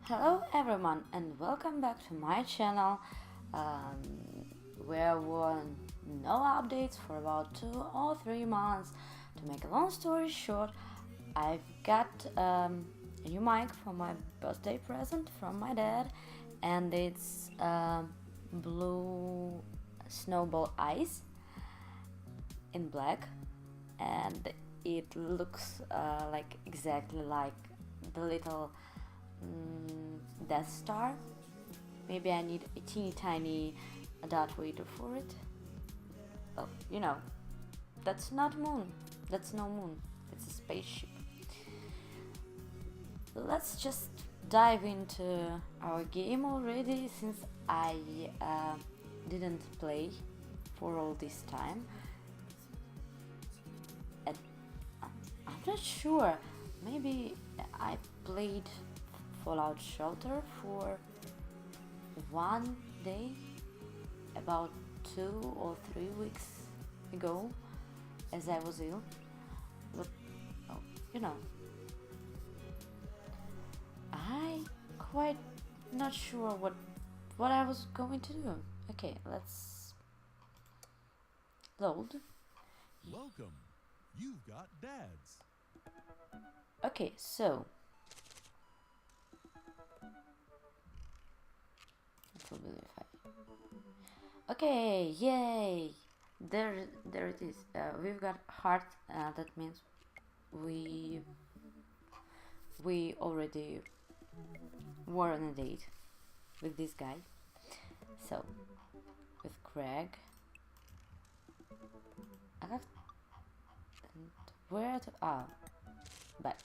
Hello everyone and welcome back to my channel um, where were no updates for about 2 or 3 months. To make a long story short, I've got a new mic for my birthday present from my dad, and it's blue snowball ice in black, and it looks like exactly like the little Death Star. Maybe I need a teeny tiny Darth Vader for it. Oh, that's not moon. That's no moon. It's a spaceship. Let's just dive into our game already, since I didn't play for all this time. And I'm not sure. Maybe I played Fallout Shelter for one day about 2 or 3 weeks ago, as I was ill. But I quite not sure what I was going to do. Okay, let's load. Welcome. You've got dads. Okay, so okay, yay! There it is. We've got heart. That means we already were on a date with this guy. So with Craig, I have where to back.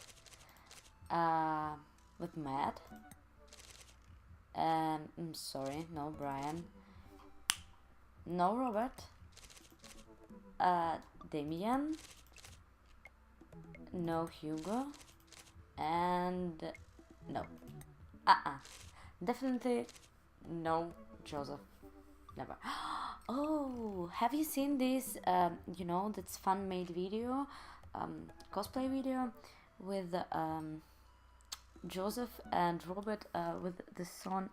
With Matt. I'm sorry, no Brian, no Robert, Damien, no Hugo, and no, definitely no Joseph, never. Oh, have you seen this, that's fun made video, cosplay video with Joseph and Robert with the song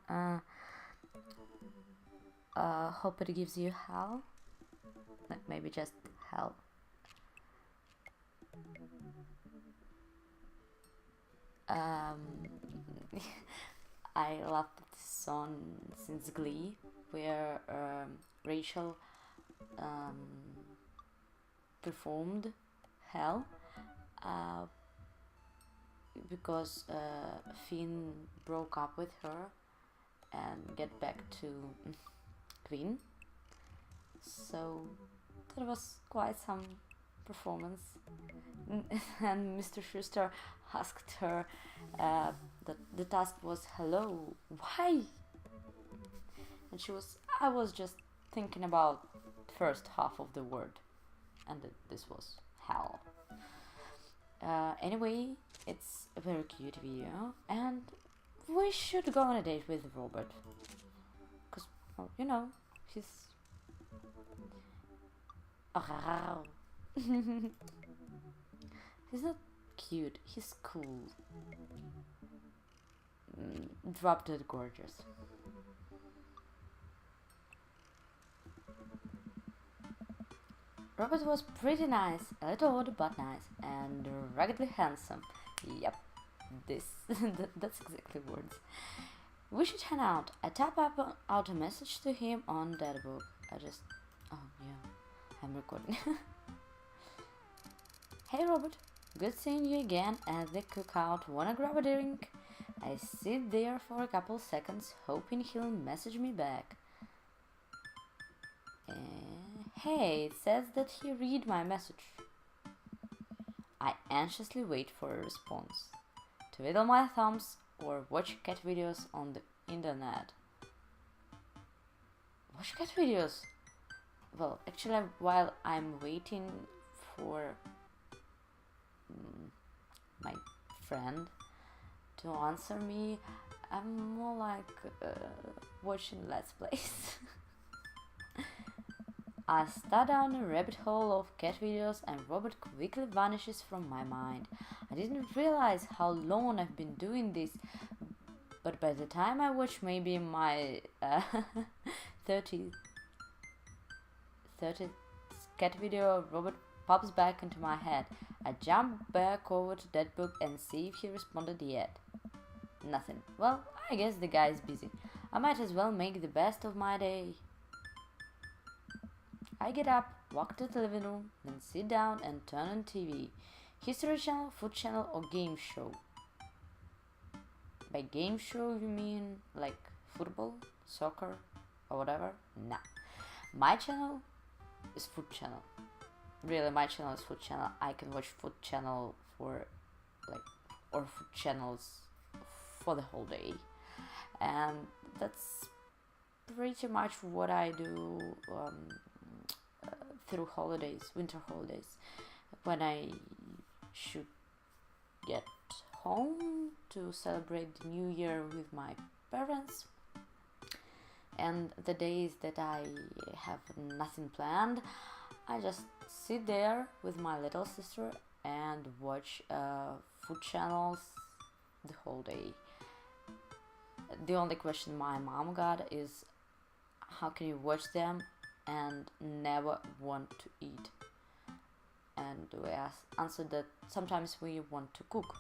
Hope It Gives You Hell? Like maybe just hell. I loved this song since Glee, where Rachel performed Hell because Finn broke up with her and get back to Queen. So that was quite some performance. And Mr. Schuster asked her that the task was hello, why? And I was just thinking about first half of the word, and this was hell. Anyway, it's a very cute video, and we should go on a date with Robert, because he's he's not cute, he's cool. Drop dead gorgeous. Robert was pretty nice, a little odd but nice, and ruggedly handsome. Yep, that's exactly words. We should hang out. I tap out a message to him on that book. Oh yeah, I'm recording. Hey Robert, good seeing you again at the cookout. Wanna grab a drink? I sit there for a couple seconds, hoping he'll message me back. Hey, it says that he read my message. I anxiously wait for a response. Twiddle my thumbs or watch cat videos on the internet. Watch cat videos? Well, actually, while I'm waiting for my friend to answer me, I'm more like watching Let's Plays. I start down a rabbit hole of cat videos and Robert quickly vanishes from my mind. I didn't realize how long I've been doing this, But by the time I watch maybe my 30th cat video, Robert pops back into my head. I jump back over to that book and see if he responded yet. Nothing. Well, I guess the guy is busy. I might as well make the best of my day. I get up, walk to the living room, then sit down and turn on TV. History channel, food channel, or game show? By game show you mean like football, soccer, or whatever? Nah. My channel is food channel. Really, my channel is food channel. I can watch food channel for or food channels for the whole day. And that's pretty much what I do through holidays, winter holidays, when I should get home to celebrate the new year with my parents, and the days that I have nothing planned, I just sit there with my little sister and watch food channels the whole day. The only question my mom got is, how can you watch them and never want to eat? And we answered that sometimes we want to cook,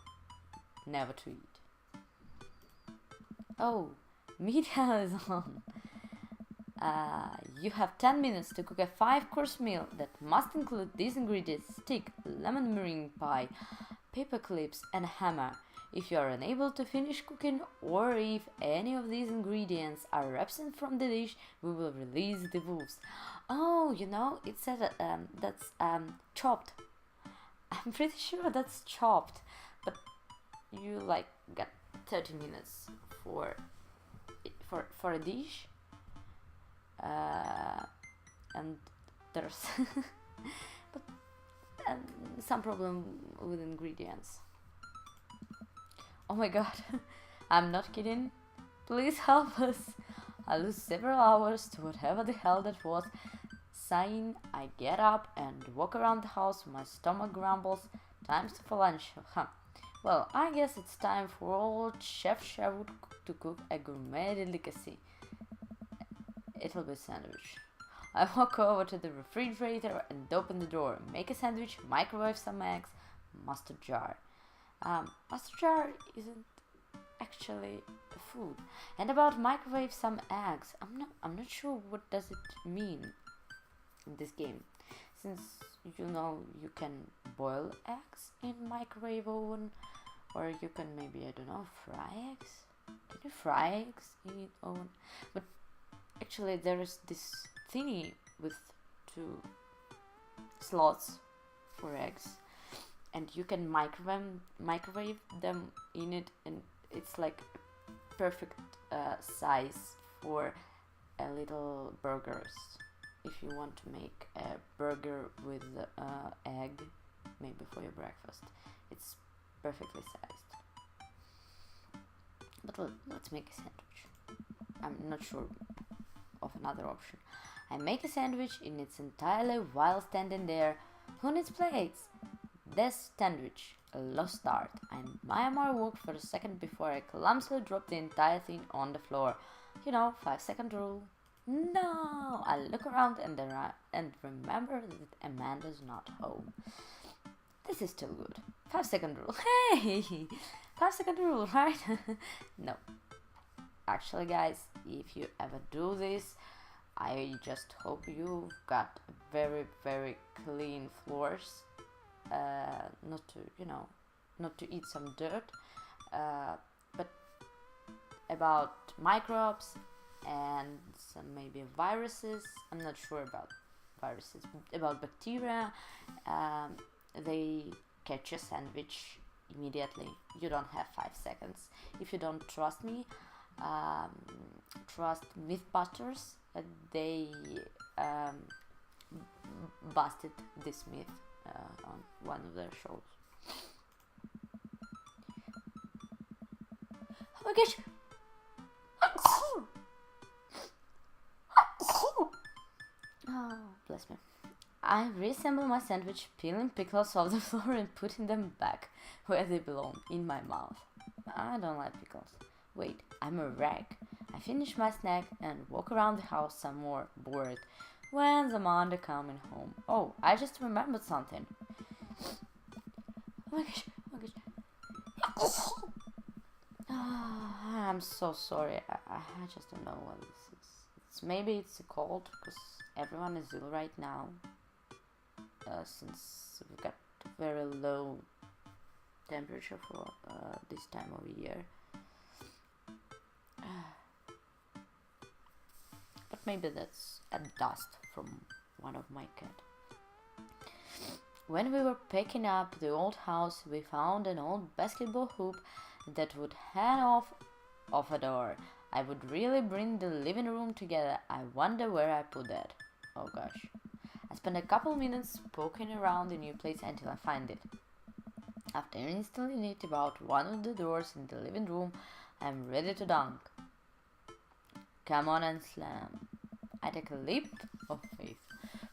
never to eat. Oh, media is on. You have 10 minutes to cook a 5-course meal that must include these ingredients: stick, lemon meringue pie, paper clips, and a hammer. If you are unable to finish cooking, or if any of these ingredients are absent from the dish, we will release the wolves. Oh, it says that's chopped. I'm pretty sure that's chopped, but you got 30 minutes for a dish, and there's but some problem with ingredients. Oh my god, I'm not kidding. Please help us. I lose several hours to whatever the hell that was. Sighing, I get up and walk around the house. My stomach grumbles. Time for lunch. Huh. Well, I guess it's time for old Chef Sherwood to cook a gourmet delicacy. It'll be a sandwich. I walk over to the refrigerator and open the door. Make a sandwich, microwave some eggs, mustard jar. Mustard jar isn't actually a food. And about microwave some eggs, I'm not sure what does it mean in this game, since you can boil eggs in microwave oven, or you can maybe, I don't know, fry eggs. Can you fry eggs in oven? But actually there is this thingy with 2 slots for eggs, and you can microwave them in it, and it's like perfect size for a little burgers. If you want to make a burger with egg, maybe for your breakfast, it's perfectly sized. But let's make a sandwich. I'm not sure of another option. I make a sandwich in its entirety while standing there. Who needs plates? This sandwich, a lost start. I admire my work for a second before I clumsily drop the entire thing on the floor. 5-second rule. No! I look around and remember that Amanda's not home. This is still good. 5-second rule. Hey! 5-second rule, right? No. Actually, guys, if you ever do this, I just hope you've got very, very clean floors. Not to eat some dirt, but about microbes and some maybe viruses. I'm not sure about viruses, but about bacteria. They catch a sandwich immediately. You don't have 5 seconds. If you don't trust me, trust Mythbusters. They busted this myth on one of their shows. Oh my gosh! Oh, bless me. I reassemble my sandwich, peeling pickles off the floor and putting them back where they belong, in my mouth. I don't like pickles. Wait, I'm a wreck. I finish my snack and walk around the house some more, bored. When's Amanda coming home? Oh, I just remembered something. Oh my gosh, oh my gosh. I'm so sorry. I just don't know what this is. Maybe it's a cold because everyone is ill right now. Since we've got very low temperature for this time of year. But maybe that's a dust from one of my cats. When we were picking up the old house, we found an old basketball hoop that would hang off a door. I would really bring the living room together. I wonder where I put that. Oh gosh. I spent a couple minutes poking around the new place until I find it. After installing it about one of the doors in the living room, I am ready to dunk. Come on and slam. I take a leap of faith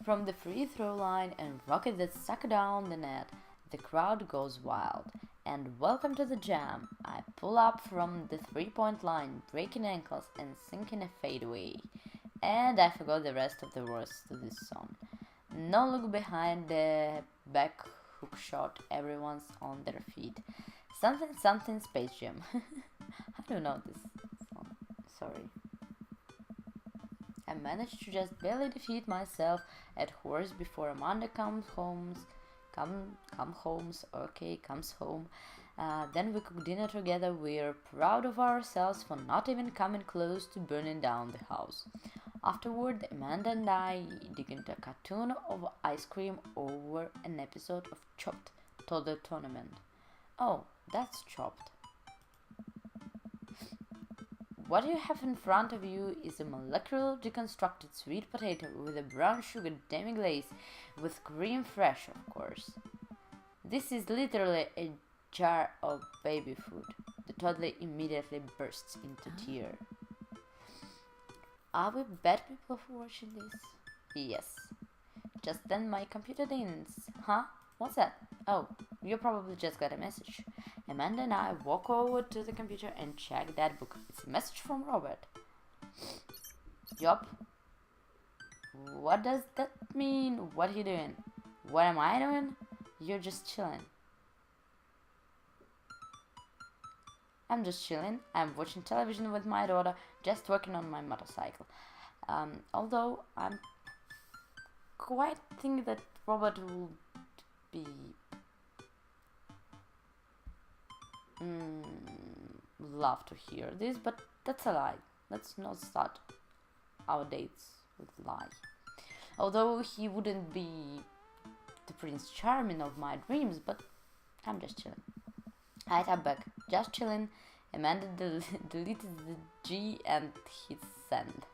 from the free throw line and rocket that sucker down the net. The crowd goes wild. And welcome to the jam. I pull up from the three-point line, breaking ankles and sinking a fadeaway. And I forgot the rest of the words to this song. No look behind the back hook shot. Everyone's on their feet. Something Space Jam. I don't know this song. Sorry. I managed to just barely defeat myself at horse before Amanda comes home. Then we cook dinner together. We're proud of ourselves for not even coming close to burning down the house. Afterward, Amanda and I dig into a cartoon of ice cream over an episode of Chopped Toddler Tournament. Oh, that's Chopped. What you have in front of you is a molecular deconstructed sweet potato with a brown sugar demi-glaze with cream fresh, of course. This is literally a jar of baby food. The toddler immediately bursts into tears. Are we bad people for watching this? Yes. Just then my computer dings. Huh? What's that? Oh, you probably just got a message. Amanda and I walk over to the computer and check that book. It's a message from Robert. Yup. What does that mean? What are you doing? What am I doing? You're just chilling. I'm just chilling. I'm watching television with my daughter, just working on my motorcycle. Although I'm quite think that Robert will be love to hear this, but that's a lie. Let's not start our dates with lie. Although he wouldn't be the Prince Charming of my dreams, but I'm just chilling. I tap back, just chilling. Amanda deleted the G and hit send.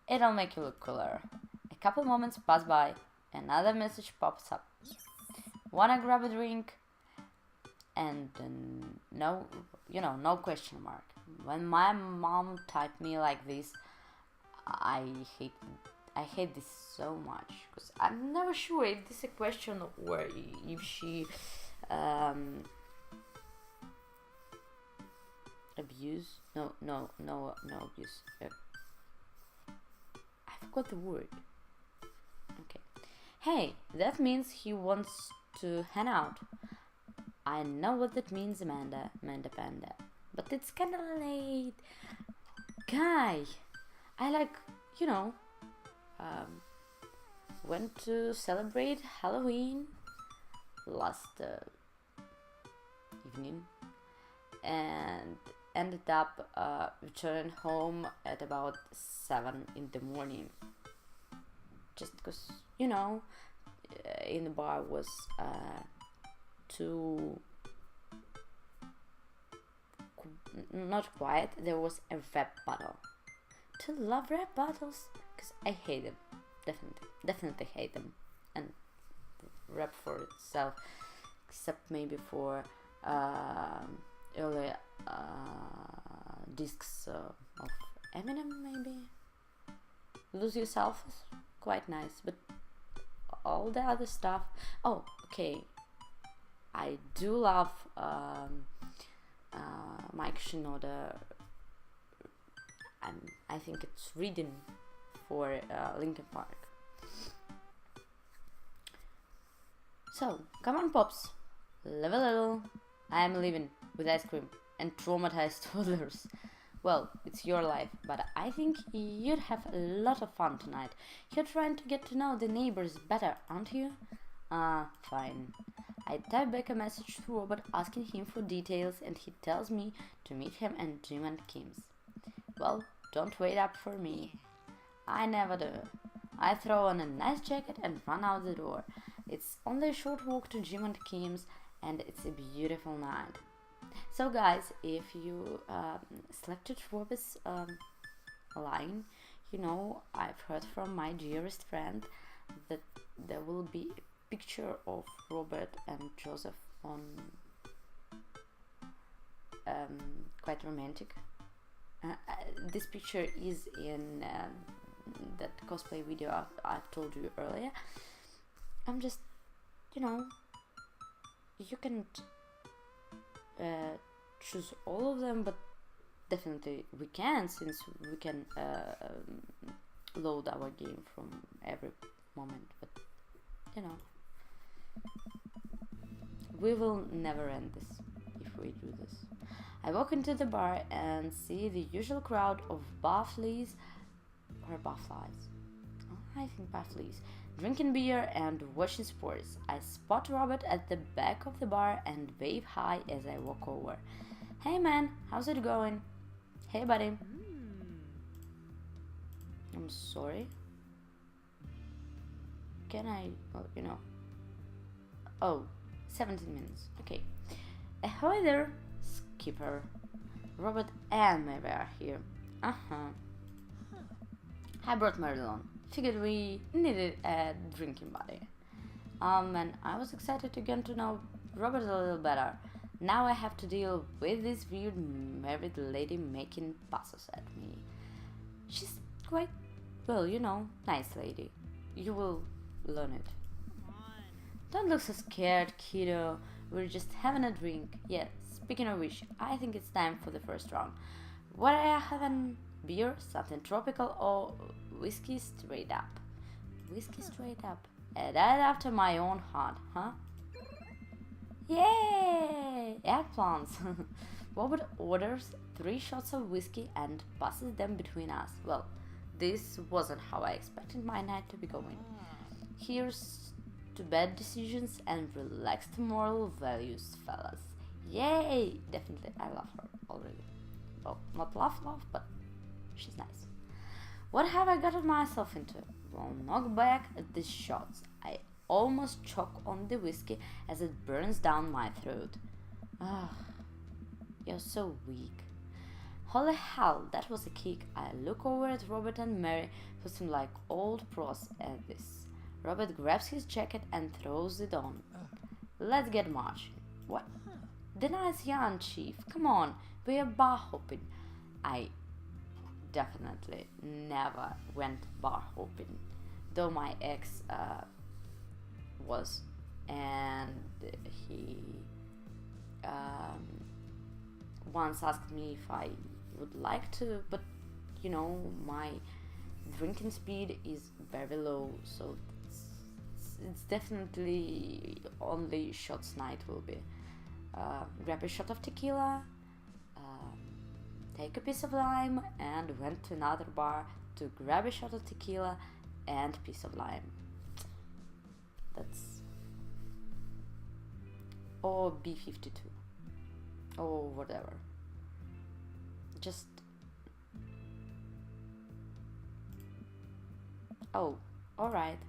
It'll make you look cooler. A couple moments pass by, another message pops up. Wanna grab a drink? And no question mark. When my mom typed me like this, I hate this so much because I'm never sure if this is a question or if she abuse. No abuse. I forgot the word. Okay. Hey, that means he wants to hang out. I know what that means, Amanda Panda. But it's kinda late. Guy, I went to celebrate Halloween last evening and ended up returning home at about 7 in the morning. Just because, in the bar was too not quiet. There was a rap battle. To love rap battles, because I hate them. Definitely hate them. And rap for itself, except maybe for early discs of Eminem, maybe. Lose Yourself is quite nice, but all the other stuff. Oh, okay. I do love Mike Shinoda. I think it's reading for Linkin Park. So, come on, Pops. Live a little. I am living with ice cream and traumatized toddlers. Well, it's your life, but I think you'd have a lot of fun tonight. You're trying to get to know the neighbors better, aren't you? Fine. I type back a message to Robert asking him for details, and he tells me to meet him and Jim and Kim's. Well, don't wait up for me. I never do. I throw on a nice jacket and run out the door. It's only a short walk to Jim and Kim's, and it's a beautiful night. So guys, if you selected Robert's line, you know, I've heard from my dearest friend that there will be a picture of Robert and Joseph on quite romantic. This picture is in that cosplay video I've told you earlier. I'm just, you know, you can choose all of them, but definitely we can, since we can load our game from every moment. But you know, we will never end this if we do this. I walk into the bar and see the usual crowd of barflies or barflies. I think barflies drinking beer and watching sports. I spot Robert at the back of the bar and wave hi as I walk over. Hey man, how's it going? Hey buddy. I'm sorry. Can I, well, you know. Oh, 17 minutes. Okay. Ahoy there, skipper. Robert and Mary are here. I brought Marilyn. Figured we needed a drinking buddy. And I was excited to get to know Robert a little better. Now I have to deal with this weird married lady making passes at me. She's quite, well, you know, nice lady. You will learn it. Don't look so scared, kiddo. We're just having a drink. Yeah, speaking of which, I think it's time for the first round. What are you having? Beer, something tropical, or whiskey straight up? Whiskey straight up. That after my own heart, huh? Yay! Eggplants! Robert orders 3 shots of whiskey and passes them between us. Well, this wasn't how I expected my night to be going. Here's to bad decisions and relaxed moral values, fellas. Yay! Definitely, I love her already. Well, not love, but she's nice. What have I gotten myself into? Well, knock back at these shots. I almost choke on the whiskey as it burns down my throat. Ugh, you're so weak. Holy hell, that was a kick. I look over at Robert and Mary, who seem like old pros at this. Robert grabs his jacket and throws it on. Let's get marching. What? The nice yarn, Chief. Come on, we are bar hopping. I definitely never went bar hopping, though my ex was, and he once asked me if I would like to, but you know, my drinking speed is very low, so it's definitely only shots night will be. Grab a shot of tequila, take a piece of lime, and went to another bar to grab a shot of tequila and piece of lime. That's, or B52 or whatever. Just, oh, alright.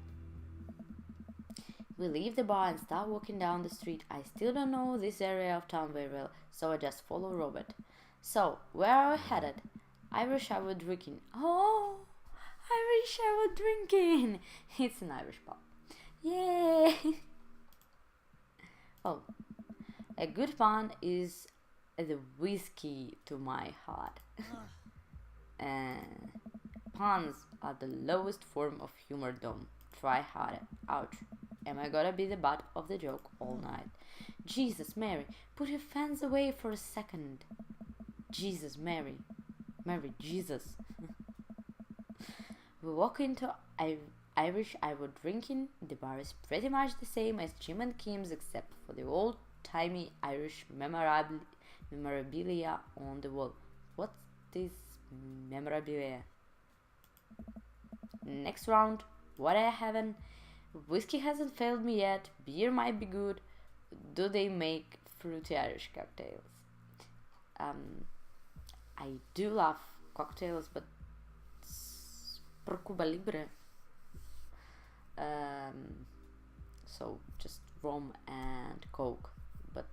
We leave the bar and start walking down the street. I still don't know this area of town very well, so I just follow Robert. So, where are we headed? Irish I were drinking. Oh, Irish I were drinking. It's an Irish pub. Yay! Oh, a good pun is the whiskey to my heart. Puns are the lowest form of humor, dumb. Try harder. Ouch. Am I gonna be the butt of the joke all night? Jesus, Mary, put your fans away for a second. Jesus, Mary. Mary, Jesus. We walk into Irish Ivor drinking. The bar is pretty much the same as Jim and Kim's except for the old-timey Irish memorabilia on the wall. What's this memorabilia? Next round. What I haven't. Whiskey hasn't failed me yet. Beer might be good. Do they make fruity Irish cocktails? I do love cocktails, but por Cuba Libre. So just rum and coke, but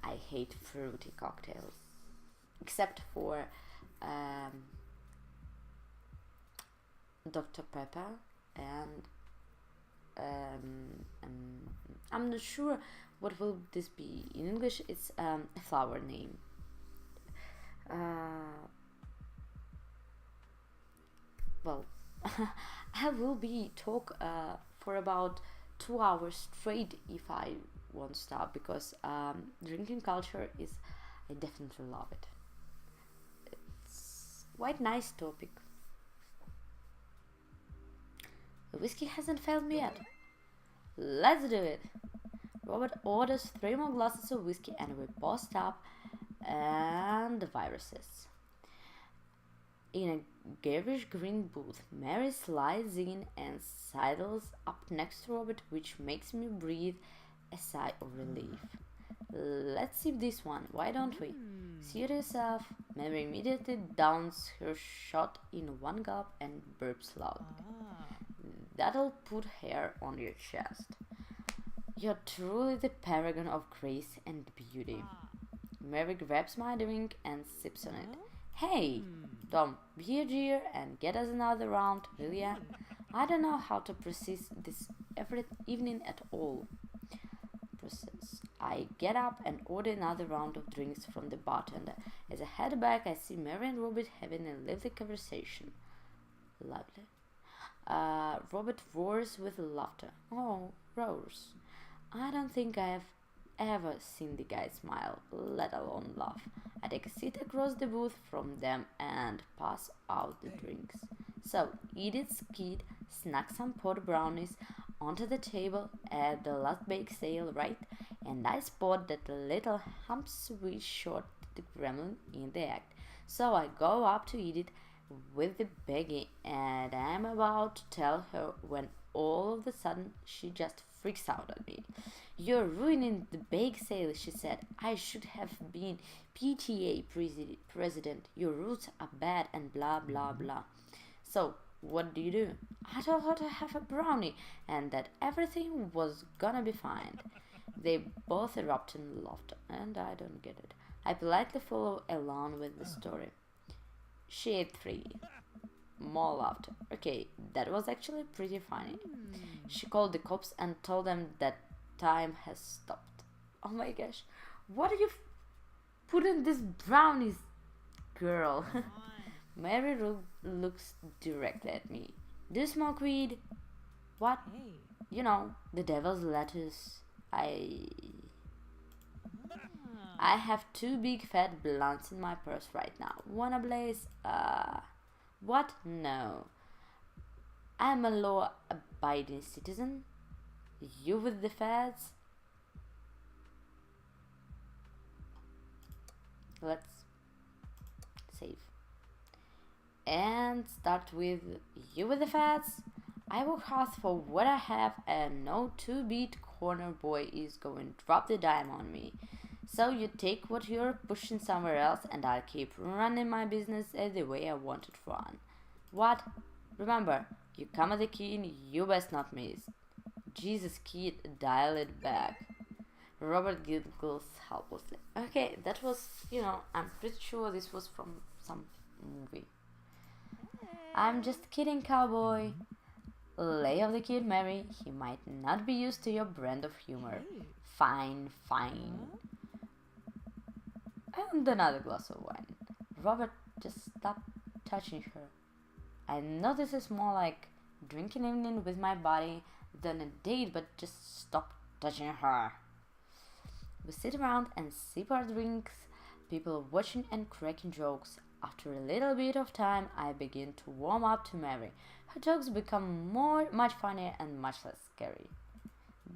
I hate fruity cocktails, except for Dr. Pepper and I'm not sure what will this be in English. It's a flower name. Well, I will be talk for about 2 hours straight if I won't stop, because drinking culture is, I definitely love it. It's quite nice topic. The whiskey hasn't failed me yet. Let's do it. Robert orders 3 more glasses of whiskey and we post up and the viruses. In a garish green booth, Mary slides in and sidles up next to Robert, which makes me breathe a sigh of relief. Let's sip this one, why don't we? Suit yourself. Mary immediately downs her shot in one gulp and burps loudly. That'll put hair on your chest. You're truly the paragon of grace and beauty. Mary grabs my drink and sips on it. Hey, Tom, be a dear and get us another round, will ya? I don't know how to process this every evening at all. I get up and order another round of drinks from the bartender. As I head back, I see Mary and Robert having a lively conversation. Lovely. Robert roars with laughter. Oh, roars. I don't think I have ever seen the guy smile, let alone laugh. I take a seat across the booth from them and pass out the drinks. So, Edith's kid snuck some pot brownies onto the table at the last bake sale, right? And I spot that little hump sweet short the gremlin in the act. So I go up to Edith with the baggie and I'm about to tell her when all of a sudden she just freaks out at me. You're ruining the bake sale, she said. I should have been PTA president. Your rules are bad and blah blah blah. So what do? I told her to have a brownie and that everything was gonna be fine. They both erupt in laughter and I don't get it. I politely follow along with the story. She ate 3. More laughter. Okay, that was actually pretty funny. She called the cops and told them that time has stopped. Oh my gosh. What do you put in these brownies, girl? Mary looks directly at me. Do you smoke weed? What? Hey. You know, the devil's lettuce. I have 2 big fat blunts in my purse right now. Wanna blaze? What? No. I'm a law-abiding citizen. You with the fads? Let's save. And start with you with the fads. I work hard for what I have and no 2-beat corner boy is going to drop the dime on me. So you take what you're pushing somewhere else and I'll keep running my business the way I want it run. What? Remember, you come at the key, you best not miss. Jesus, kid, dial it back. Robert giggles helplessly. Okay, that was, I'm pretty sure this was from some movie. I'm just kidding, cowboy. Lay off the kid, Mary. He might not be used to your brand of humor. Fine, fine. And another glass of wine. Robert, just stop touching her. I know this is more like drinking evening with my body, then a date, but just stop touching her. We sit around and sip our drinks, people watching and cracking jokes. After a little bit of time, I begin to warm up to Mary. Her jokes become much funnier and much less scary.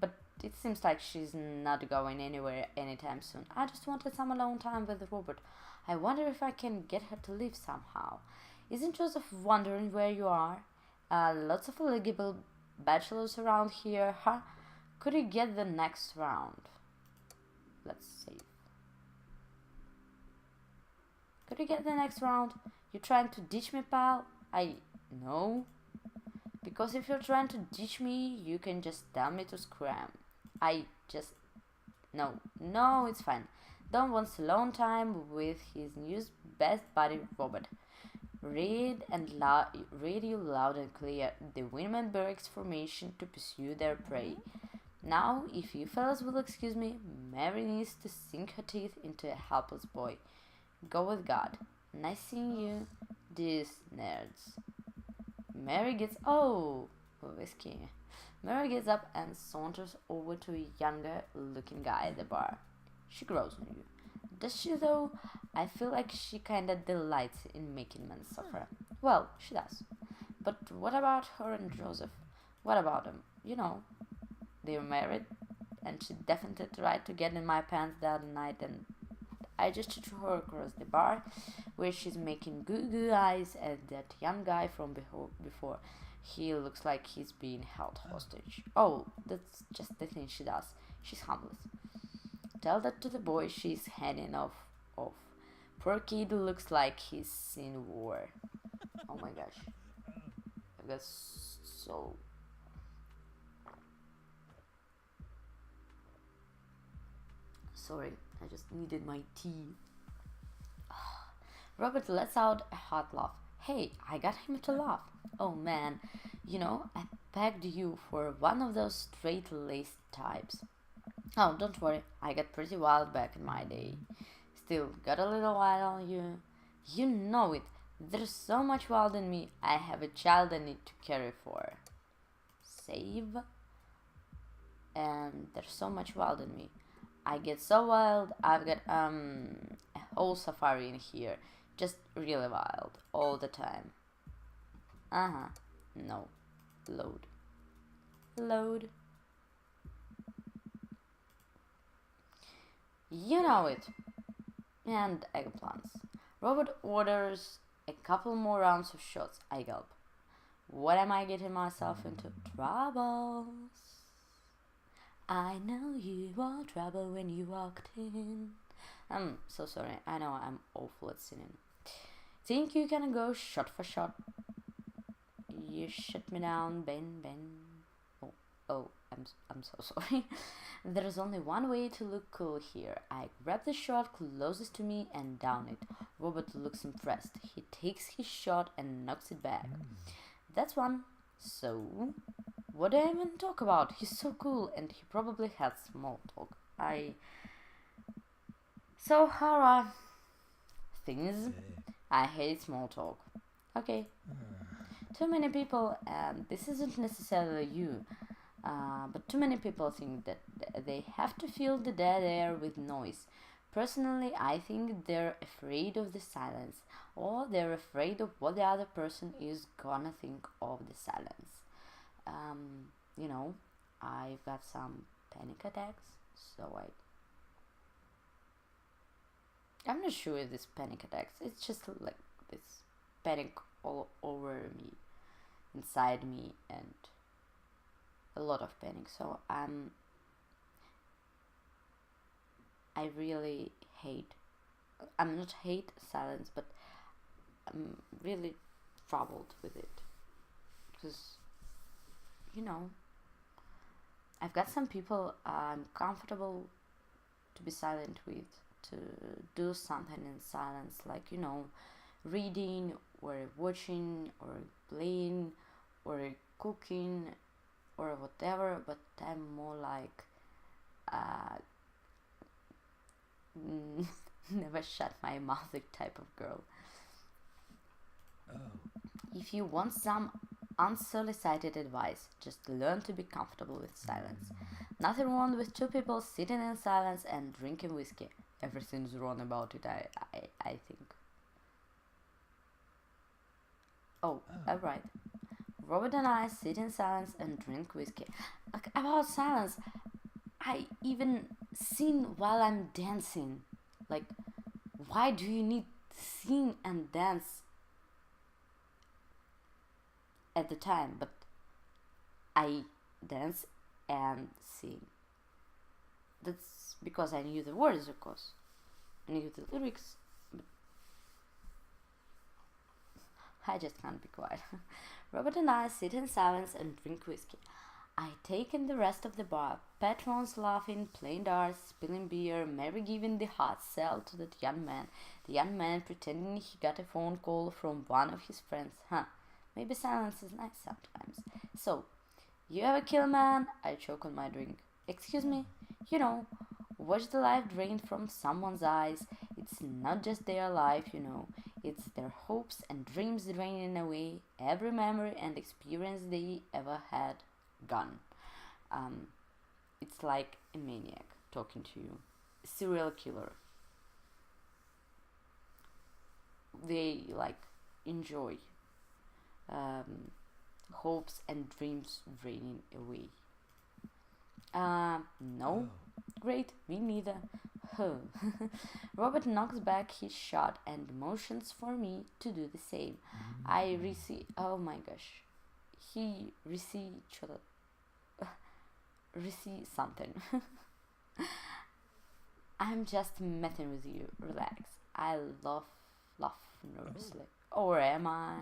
But it seems like she's not going anywhere anytime soon. I just wanted some alone time with Robert. I wonder if I can get her to leave somehow. Isn't Joseph wondering where you are? Lots of eligible bachelors around here, huh? Could you get the next round? Let's save. Could you get the next round? You trying to ditch me, pal? No. Because if you're trying to ditch me, you can just tell me to scram. No, it's fine. Don wants alone time with his new best buddy, Robert. Read you loud and clear. The women barracks formation to pursue their prey. Now, if you fellas will excuse me, Mary needs to sink her teeth into a helpless boy. Go with God. Nice seeing you, these nerds. Whiskey. Mary gets up and saunters over to a younger looking guy at the bar. She grows on you. Does she though? I feel like she kinda delights in making men suffer. Well, she does. But what about her and Joseph? What about them? They're married, and she definitely tried to get in my pants that night, and I just threw her across the bar, where she's making goo eyes at that young guy from before. He looks like he's being held hostage. Oh, that's just the thing she does. She's harmless. Tell that to the boy she's heading off. Poor kid looks like he's seen war. Oh my gosh. I got so... Sorry, I just needed my tea. Robert lets out a hot laugh. Hey, I got him to laugh. Oh man, I pegged you for one of those straight-laced types. Oh, don't worry, I got pretty wild back in my day. Still, got a little wild on you. You know it. There's so much wild in me. I have a child I need to care for. Save. And there's so much wild in me. I get so wild, I've got a whole safari in here. Just really wild, all the time. No. Load. You know it. And eggplants. Robert orders a couple more rounds of shots. I gulp. What am I getting myself into? Troubles. I know you were trouble when you walked in. I'm so sorry. I know I'm awful at singing. Think you can go shot for shot? You shut me down, Ben. I'm so sorry. There's only one way to look cool here. I grab the shot closest to me and down it. Robert looks impressed. He takes his shot and knocks it back. That's one. So, what do I even talk about? He's so cool, and he probably had small talk. So, how are things? I hate small talk. Okay. Too many people, and this isn't necessarily you, but too many people think that they have to fill the dead air with noise. Personally, I think they're afraid of the silence, or they're afraid of what the other person is gonna think of the silence. I've got some panic attacks, so I'm not sure if this panic attacks. It's just like this panic all over me, inside me, and a lot of panic. So I really I'm not hate silence, but I'm really troubled with it, because I've got some people I'm comfortable to be silent with, to do something in silence, like reading or watching or playing or cooking or whatever. But I'm more like never shut my mouth type of girl. If you want some unsolicited advice. Just learn to be comfortable with silence. Nothing wrong with two people sitting in silence and drinking whiskey. Everything's wrong about it, I think. Oh, alright. Robert and I sit in silence and drink whiskey. About silence, I even sing while I'm dancing. Like, why do you need to sing and dance at the time? But I dance and sing. That's because I knew the words, of course. I knew the lyrics, but I just can't be quiet. Robert and I sit in silence and drink whiskey. I take in the rest of the bar. Patrons laughing, playing darts, spilling beer, Mary giving the hot sell to that young man. The young man pretending he got a phone call from one of his friends. Maybe silence is nice sometimes. So, you ever kill a man? I choke on my drink. Excuse me? You know, watch the life drain from someone's eyes. It's not just their life, it's their hopes and dreams draining away, every memory and experience they ever had gone. It's like a maniac talking to you. A serial killer. They enjoy hopes and dreams draining away. No. Great, me neither. Robert knocks back his shot and motions for me to do the same. I receive. Oh my gosh. He receive something. I'm just messing with you. Relax. I laugh nervously. Or am I?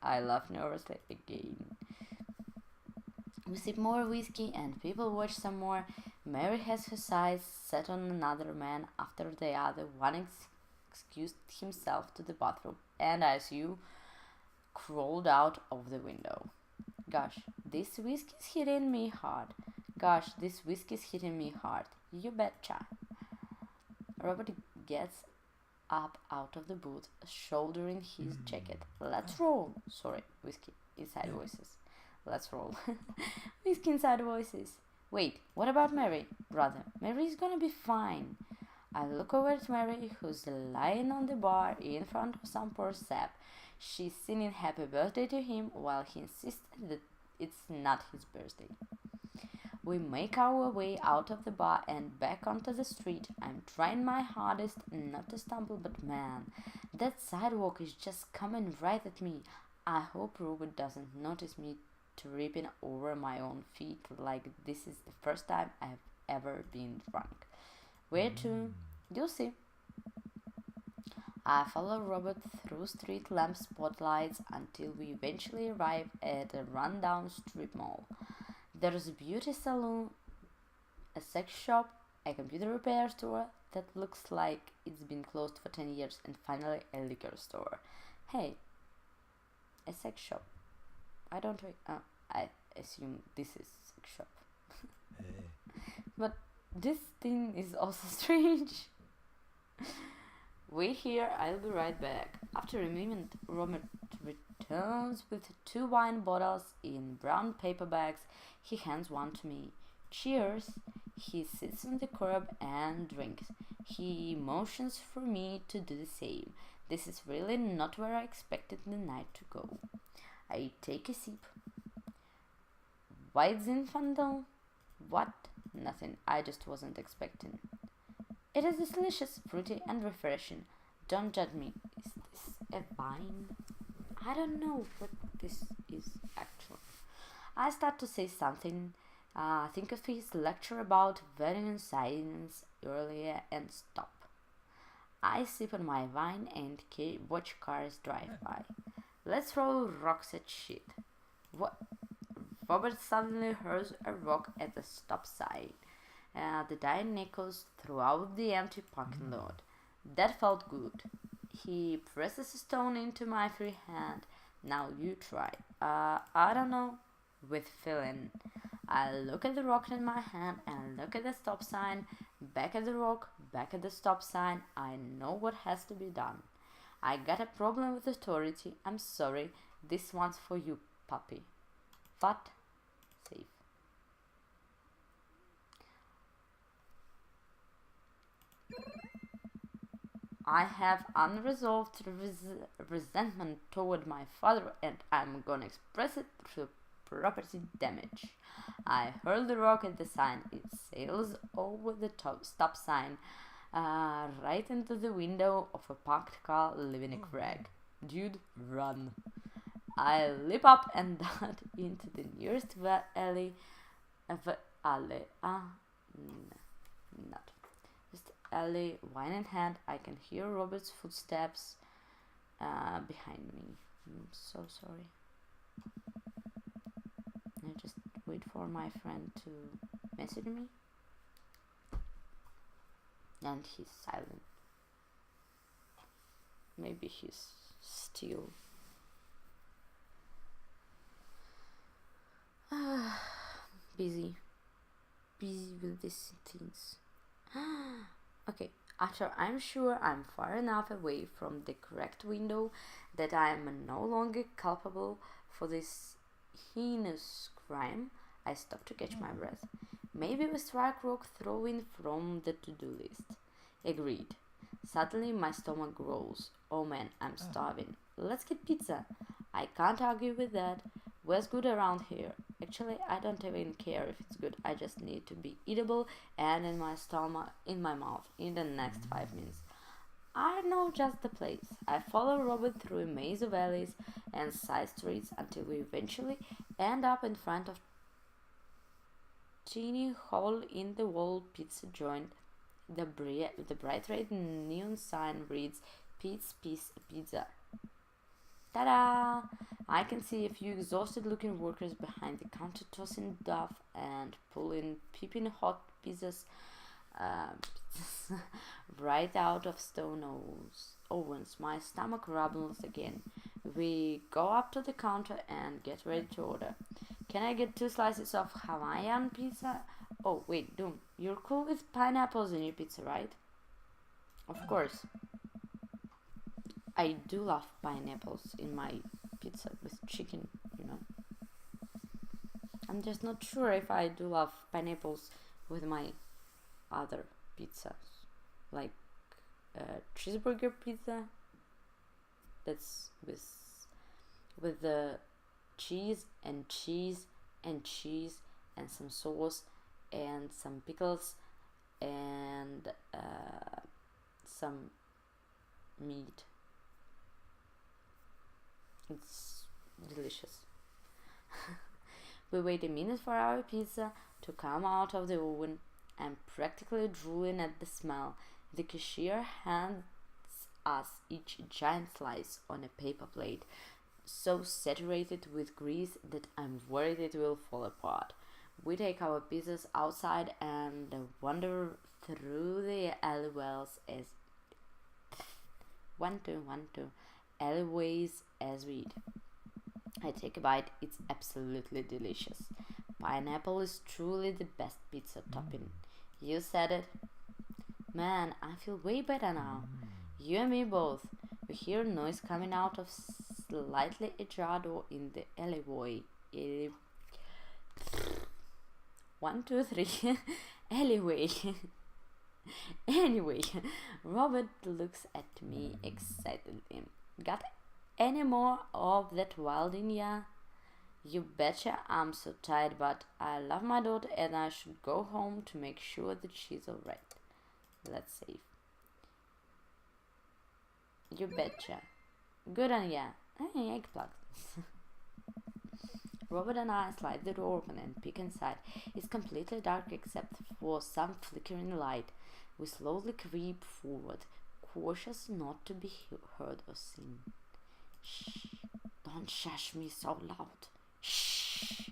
I laugh nervously again. We sip more whiskey and people watch some more. Mary has her sights set on another man after the other. One excused himself to the bathroom and, as you, crawled out of the window. Gosh, this whiskey's hitting me hard. You betcha. Robert gets up out of the booth, shouldering his jacket. Let's roll. Sorry, whiskey. Inside voices. Let's roll. Whiskey inside voices. Wait, what about Mary? Brother, Mary's gonna be fine. I look over at Mary, who's lying on the bar in front of some poor sap. She's singing happy birthday to him while he insists that it's not his birthday. We make our way out of the bar and back onto the street. I'm trying my hardest not to stumble, but man, that sidewalk is just coming right at me. I hope Robert doesn't notice me tripping over my own feet like this is the first time I've ever been drunk. Where to? You'll see. I follow Robert through street lamp spotlights until we eventually arrive at a rundown strip mall. There's a beauty salon, a sex shop, a computer repair store that looks like it's been closed for 10 years, and finally a liquor store. Hey, a sex shop. I assume this is sex shop. But this thing is also strange. Wait here, I'll be right back. After a moment, Robert returns with 2 wine bottles in brown paper bags. He hands one to me. Cheers. He sits on the curb and drinks. He motions for me to do the same. This is really not where I expected the night to go. I take a sip. White Zinfandel? What? Nothing. I just wasn't expecting. It is delicious, fruity, and refreshing. Don't judge me. Is this a wine? I don't know what this is actually. I start to say something. Think of his lecture about veteran science earlier and stop. I sip on my wine and watch cars drive by. Let's throw rocks at shit. What? Robert suddenly hurls a rock at the stop sign. The die nickels throughout the empty parking lot. That felt good. He presses a stone into my free hand. Now you try. I don't know. With feeling. I look at the rock in my hand and look at the stop sign. Back at the rock, back at the stop sign. I know what has to be done. I got a problem with authority. I'm sorry. This one's for you, puppy. but safe. I have unresolved resentment toward my father, and I'm gonna express it through property damage. I hurl the rock at the sign. It sails over the stop sign, right into the window of a parked car leaving a crack. Dude, run. I leap up and dart into the nearest alley. Not just alley, wine in hand. I can hear Robert's footsteps behind me. I'm so sorry. I just wait for my friend to message me, and he's silent. Maybe he's still busy with these things. Okay, after I'm sure I'm far enough away from the correct window that I am no longer culpable for this heinous crime, I stop to catch my breath. Maybe we strike rock throwing from the to-do list. Agreed. Suddenly my stomach growls. Oh man, I'm starving. Let's get pizza. I can't argue with that. Where's good around here? Actually, I don't even care if it's good. I just need to be eatable and in my stomach, in my mouth, in the next 5 minutes. I know just the place. I follow Robert through a maze of alleys and side streets until we eventually end up in front of teeny hole in the wall pizza joint. The bright red neon sign reads Pete's Pizza. Ta-da! I can see a few exhausted looking workers behind the counter tossing duff and pulling piping hot pizzas right out of stone ovens. My stomach rumbles again. We go up to the counter and get ready to order. Can I get 2 slices of Hawaiian pizza? Oh, wait, Doom, you're cool with pineapples in your pizza, right? Of course. I do love pineapples in my pizza with chicken, you know. I'm just not sure if I do love pineapples with my other pizzas. Like cheeseburger pizza that's with the cheese and cheese and cheese and some sauce and some pickles and some meat. It's delicious. We wait a minute for our pizza to come out of the oven. I'm practically drooling at the smell. The cashier hands us each a giant slice on a paper plate, so saturated with grease that I'm worried it will fall apart. We take our pizzas outside and wander through the alleyways as alleyways as we eat. I take a bite. It's absolutely delicious. Pineapple is truly the best pizza topping. You said it. Man, I feel way better now. You and me both. We hear noise coming out of slightly ajar door in the alleyway. 1, 2, 3. Alleyway. Anyway, Robert looks at me excitedly. Got any more of that wild in ya? You betcha. I'm so tired, but I love my daughter and I should go home to make sure that she's alright. Let's save. You betcha. Good on ya. Hey, eggplant. Robert and I slide the door open and peek inside. It's completely dark except for some flickering light. We slowly creep forward, cautious not to be heard or seen. Shh! Don't shush me so loud. Shh!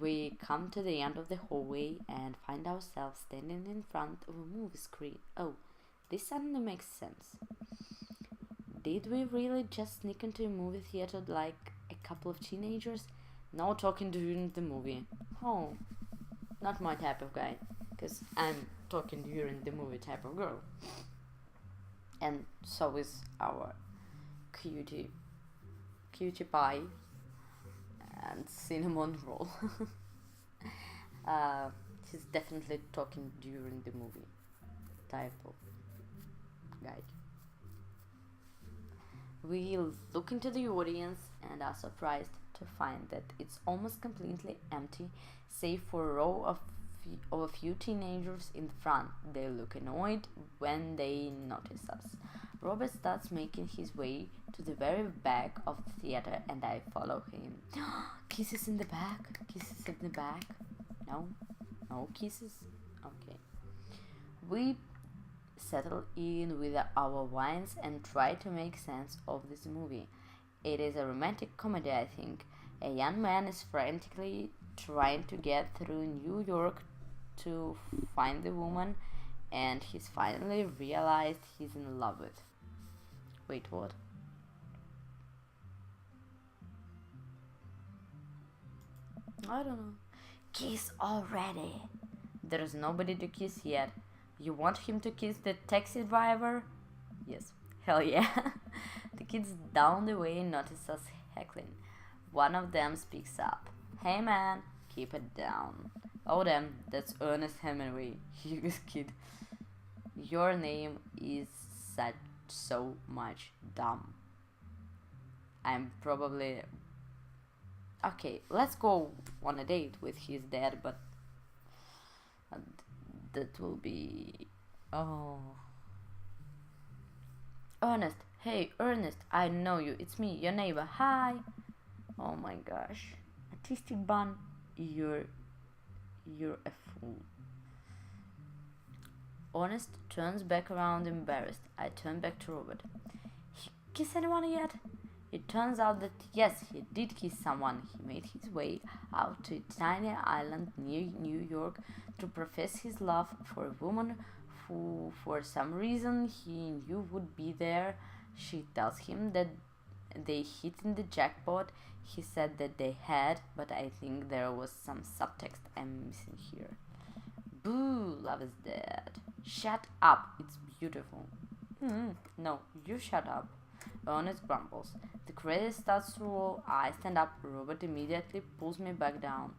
We come to the end of the hallway and find ourselves standing in front of a movie screen. Oh, this suddenly makes sense. Did we really just sneak into a movie theater like a couple of teenagers? No talking during the movie. Oh, not my type of guy, because I'm talking during the movie type of girl. And so is our cutie pie. and cinnamon roll. uh, he's definitely talking during the movie type of guy. We look into the audience and are surprised to find that it's almost completely empty, save for a row of a few teenagers in front. They look annoyed when they notice us. Robert starts making his way to the very back of the theater and I follow him. Kisses in the back? Kisses in the back? No? No kisses? Okay. We settle in with our wines and try to make sense of this movie. It is a romantic comedy, I think. A young man is frantically trying to get through New York to find the woman and he's finally realized he's in love with. Wait, what? I don't know. Kiss already. There's nobody to kiss yet. You want him to kiss the taxi driver? Yes. Hell yeah. The kids down the way notice us heckling. One of them speaks up. Hey man, keep it down. Oh damn, that's Ernest Hemingway. You kid. Your name is such so much dumb. I'm probably... Okay, let's go on a date with his dad, but that will be... Oh... Ernest, hey Ernest, I know you, it's me, your neighbor, hi! Oh my gosh, artistic bun, you're a fool. Ernest turns back around embarrassed. I turn back to Robert. He kissed anyone yet? It turns out that yes, he did kiss someone. He made his way out to a tiny island near New York to profess his love for a woman who, for some reason, he knew would be there. She tells him that they hit in the jackpot. He said that they had, but I think there was some subtext I'm missing here. Boo, love is dead. Shut up, it's beautiful. No, you shut up. Ernest grumbles. The credit starts to roll. I stand up. Robert immediately pulls me back down.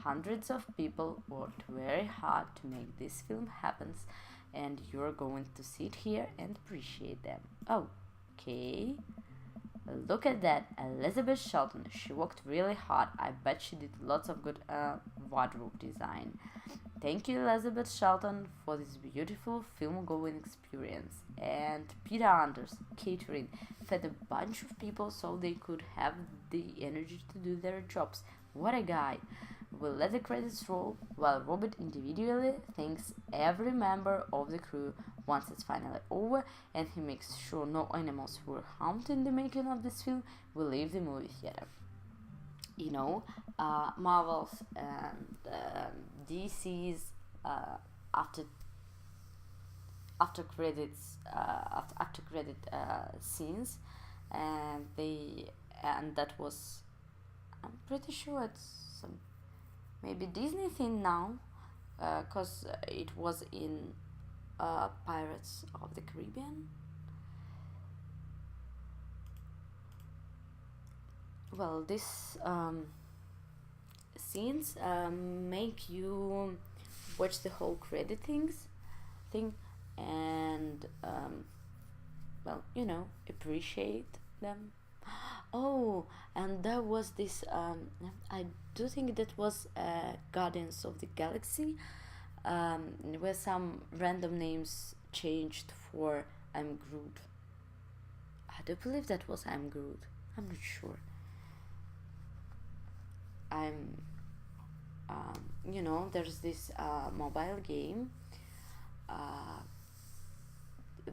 Hundreds of people worked very hard to make this film happen, and you're going to sit here and appreciate them. Oh, okay. Look at that, Elizabeth Shelton. She worked really hard. I bet she did lots of good wardrobe design. Thank you, Elizabeth Shelton, for this beautiful film-going experience. And Peter Anders, catering, fed a bunch of people so they could have the energy to do their jobs. What a guy! We'll let the credits roll while Robert individually thanks every member of the crew once it's finally over and he makes sure no animals were harmed in the making of this film will leave the movie theater. You know, Marvel's and DC's after credits after credit scenes, and that was, I'm pretty sure it's some maybe Disney thing now, cause it was in Pirates of the Caribbean. Well, these scenes make you watch the whole credit thing, and well, you know, appreciate them. Oh, and there was this. I do think that was Guardians of the Galaxy, where some random names changed for I'm Groot. I do believe that was I'm Groot. I'm not sure. You know, there's this mobile game.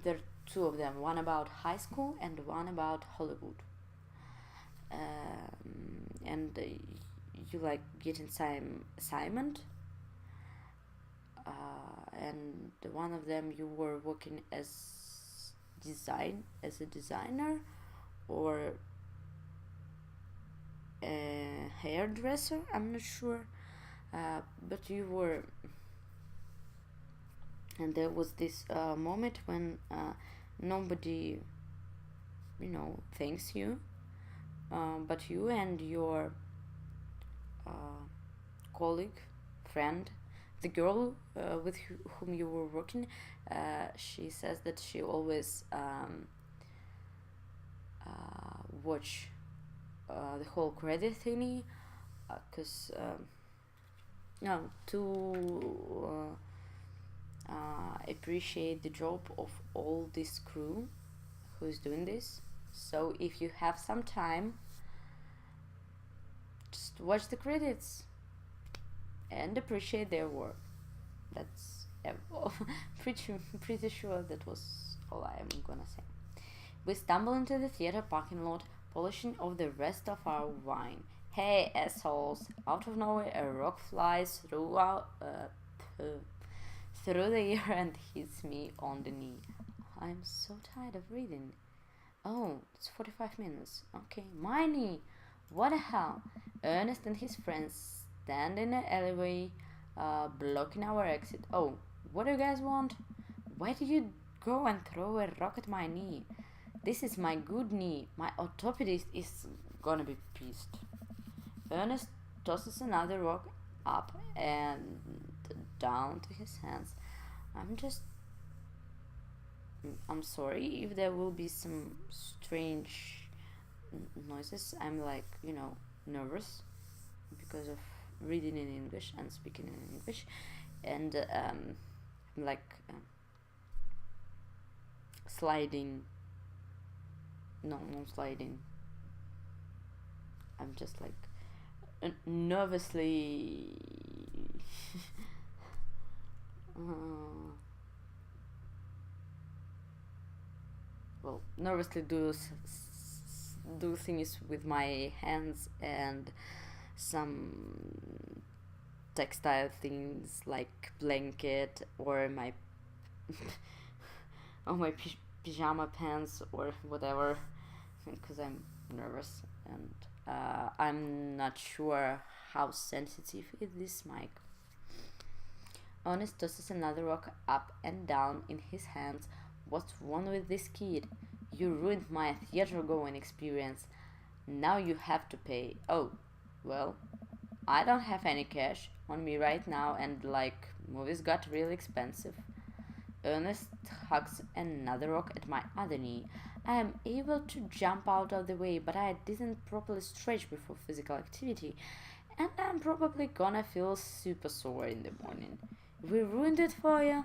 There are two of them, one about high school and one about Hollywood. And you like get assignment, and one of them you were working as a designer or a hairdresser, I'm not sure, but you were, and there was this moment when nobody, you know, thanks you, but you and your colleague, friend, the girl with whom you were working, she says that she always watch the whole credit thingy, because no, to appreciate the job of all this crew who is doing this. So if you have some time, just watch the credits and appreciate their work. That's pretty sure that was all I am gonna say. We stumble into the theater parking lot, polishing off the rest of our wine. Hey assholes! Out of nowhere, a rock flies through the air and hits me on the knee. I'm so tired of reading. Oh, it's 45 minutes. Okay, my knee. What the hell? Ernest and his friends stand in the alleyway, blocking our exit. Oh, what do you guys want? Why do you go and throw a rock at my knee? This is my good knee. My orthopedist is gonna be pissed. Ernest tosses another rock up and down to his hands. I'm sorry if there will be some strange noises. I'm like, nervous because of reading in English and speaking in English, and I'm like sliding. No, not sliding. I'm just like nervously nervously do things with my hands and some textile things like blanket or my or my pyjama pants or whatever, because I'm nervous and I'm not sure how sensitive is this mic. Honest tosses another rock up and down in his hands. What's wrong with this kid? You ruined my theater going experience. Now you have to pay. Oh, well, I don't have any cash on me right now, and like, movies got really expensive. Ernest hugs another rock at my other knee. I am able to jump out of the way, but I didn't properly stretch before physical activity, and I'm probably gonna feel super sore in the morning. We ruined it for you?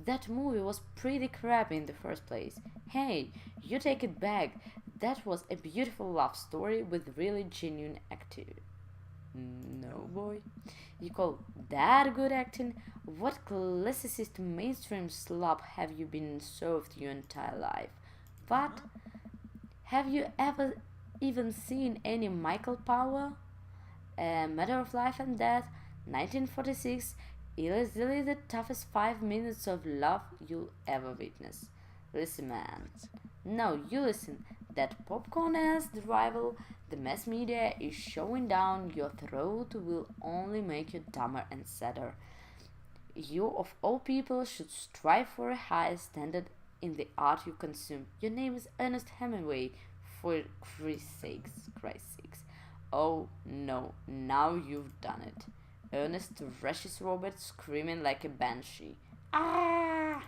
That movie was pretty crappy in the first place. Hey, you take it back. That was a beautiful love story with really genuine acting. No, boy. You call that good acting? What classicist mainstream slop have you been served your entire life? What? Have you ever even seen any Michael Power? A Matter of Life and Death, 1946, easily the toughest 5 minutes of love you'll ever witness. Listen, man. No, you listen. That popcorn ass rival the mass media is showing down your throat will only make you dumber and sadder. You, of all people, should strive for a higher standard in the art you consume. Your name is Ernest Hemingway, for Christ's sakes. Oh no, now you've done it. Ernest rushes Robert, screaming like a banshee. Ah!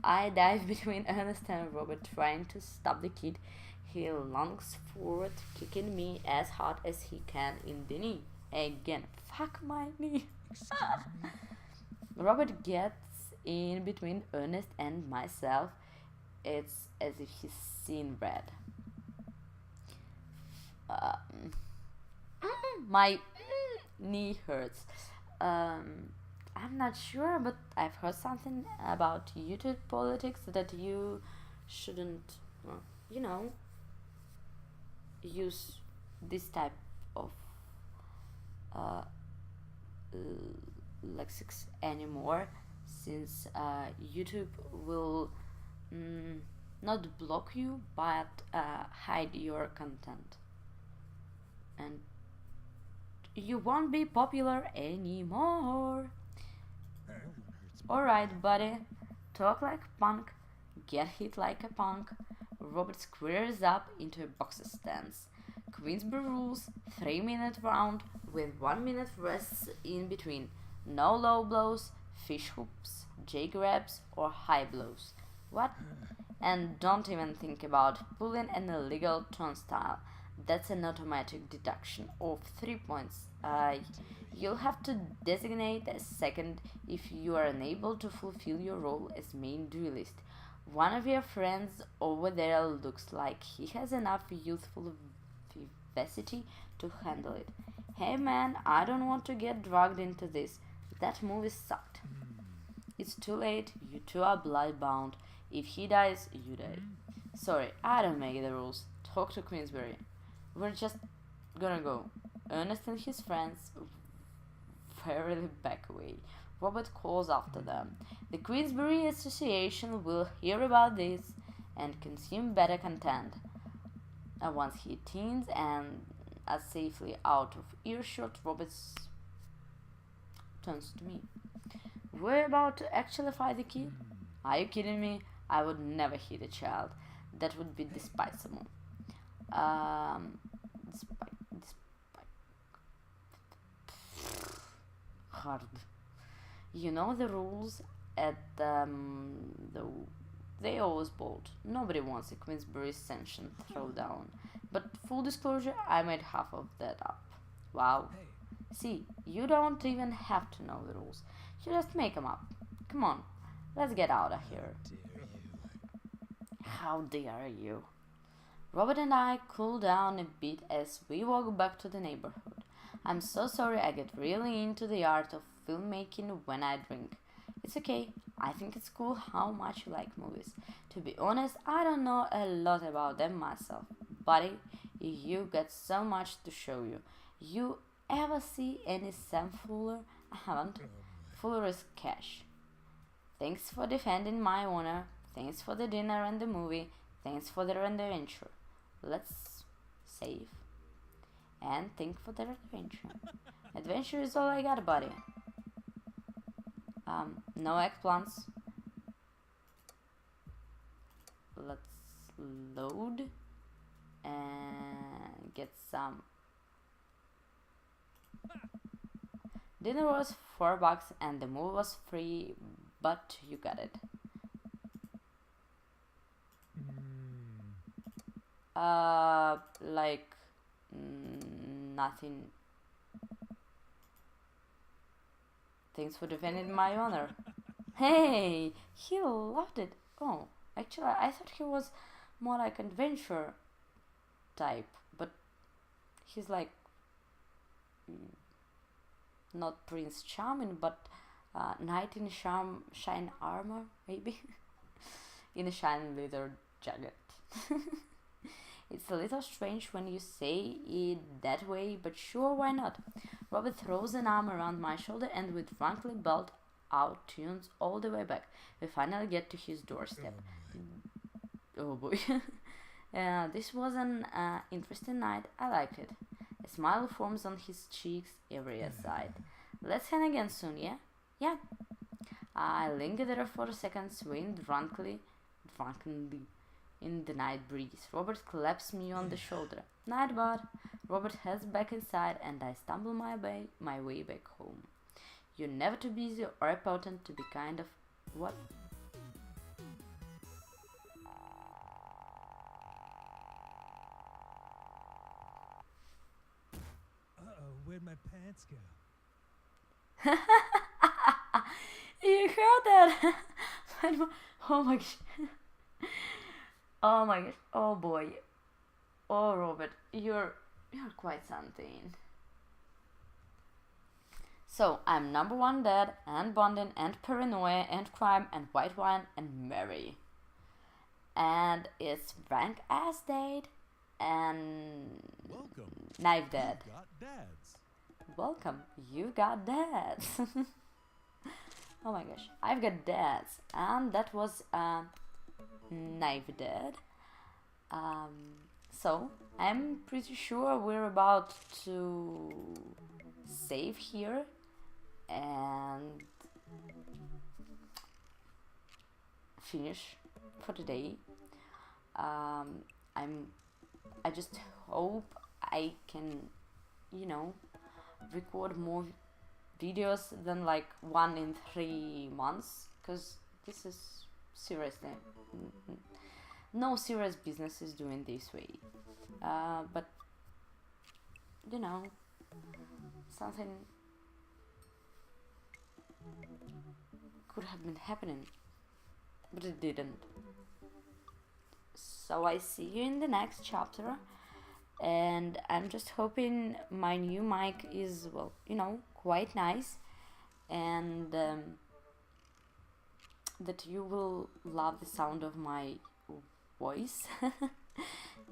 I dive between Ernest and Robert, trying to stop the kid. He lunges forward, kicking me as hard as he can in the knee. Again, fuck my knee. Robert gets in between Ernest and myself. It's as if he's seen red. My knee hurts. I'm not sure, but I've heard something about YouTube politics that you shouldn't, use this type of lexics anymore, since YouTube will not block you but hide your content, and you won't be popular anymore. Alright, buddy. Talk like a punk, get hit like a punk. Robert squares up into a boxer stance. Queensberry rules, 3-minute round with 1 minute rests in between. No low blows, fish hooks, J grabs, or high blows. What? And don't even think about pulling an illegal turnstile. That's an automatic deduction of 3 points. You'll have to designate a second if you are unable to fulfill your role as main duelist. One of your friends over there looks like he has enough youthful vivacity to handle it. Hey man, I don't want to get dragged into this. That movie sucked. It's too late, you two are blood-bound. If he dies, you die. Sorry, I don't make the rules. Talk to Queensberry. We're just gonna go. Ernest and his friends warily back away. Robert calls after them. The Queensberry Association will hear about this and consume better content. Once he teens and are safely out of earshot, Robert turns to me. We're about to actually fight the kid? Are you kidding me? I would never hit a child. That would be despicable. Hard. You know the rules at they always bolt. Nobody wants a Queensberry sanctioned throwdown. But full disclosure, I made half of that up. Wow. See, you don't even have to know the rules. You just make them up. Come on, let's get out of here. How dare you? Robert and I cool down a bit as we walk back to the neighborhood. I'm so sorry I get really into the art of filmmaking when I drink. It's okay, I think it's cool how much you like movies. To be honest, I don't know a lot about them myself. Buddy, you got so much to show you. You ever see any Sam Fuller? I haven't. Fuller is cash. Thanks for defending my honor. Thanks for the dinner and the movie. Thanks for the adventure. Let's save and think for the adventure. Adventure is all I got, buddy. No eggplants. Let's load and get some. Dinner was $4 and the movie was free, but you got it. Like nothing. Thanks for defending my honor. Hey, he loved it. Oh, actually, I thought he was more like adventure type, but he's like not Prince Charming, but knight in shine armor, maybe, in a shiny leather jacket. It's a little strange when you say it that way, but sure, why not? Robert throws an arm around my shoulder and with drunkenly belt out tunes all the way back. We finally get to his doorstep. Oh boy. This was an interesting night. I liked it. A smile forms on his cheeks every side. Let's hang again soon, yeah? Yeah. I linger there for a second, swaying drunkenly in the night breeze. Robert claps me on the shoulder. Night, bud. Robert heads back inside and I stumble my way back home. You're never too busy or important to be kind of... What? Uh-oh, where'd my pants go? You heard that? Oh my gosh. Oh my gosh. Oh boy. Oh Robert, you're quite something. So I'm number one dead and bonding and paranoia and crime and white wine and Mary. And it's rank ass date and Welcome. knife dead. You've got dads. Welcome, you got dads. Oh my gosh, I've got dads, and that was knife dead. So I'm pretty sure we're about to save here and finish for today. I just hope I can, you know, record more videos than like 1 in 3 months, because this is seriously no serious business is doing this way. But you know, something could have been happening, but it didn't. So I see you in the next chapter, and I'm just hoping my new mic is, well, you know, quite nice, and that you will love the sound of my voice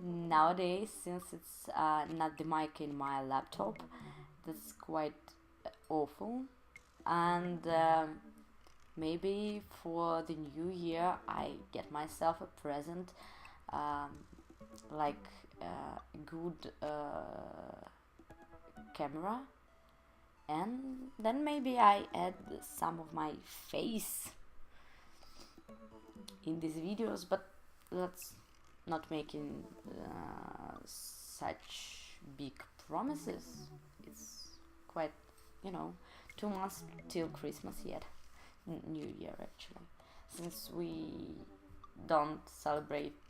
nowadays, since it's not the mic in my laptop. That's quite awful. And maybe for the new year I get myself a present, like a good camera, and then maybe I add some of my face in these videos, but let's not making such big promises. It's quite, you know, 2 months till Christmas yet. New Year, actually, since we don't celebrate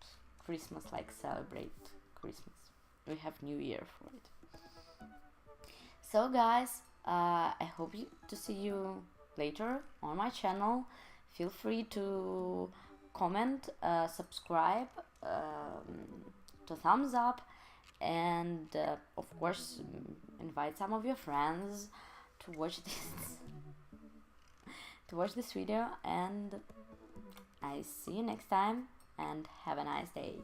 Christmas like celebrate Christmas. We have New Year for it. So guys, I hope to see you later on my channel. Feel free to comment, subscribe, to thumbs up, and of course invite some of your friends to watch this video, and I see you next time, and have a nice day.